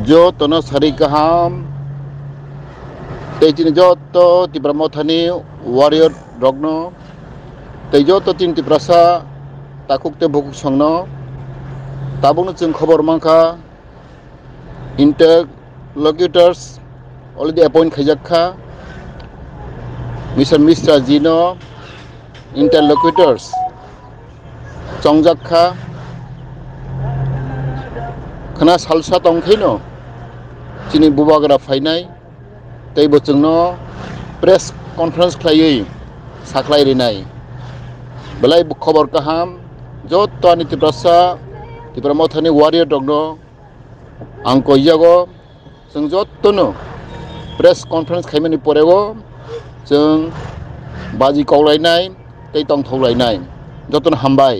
jo tono sari kaham tejin jo to Tiprasa warrior rogno tejo to tin Tiprasa takuk te bukuk songno tabung chung khobor mangkha interlocutors already appoint khajakha Mr. Jino interlocutors chongjakha khana salsa tongkhaino chini bubagra fainai tei bochungno press conference khlaiui saklai rinai belai khobor kaham jotto ani Tiprasa warrior dogno angko yago जों जत्तनो press conference खाइमानि परेगो जों बाजि कौलायनाय तै तंथौलायनाय जत्तनो हामबाय।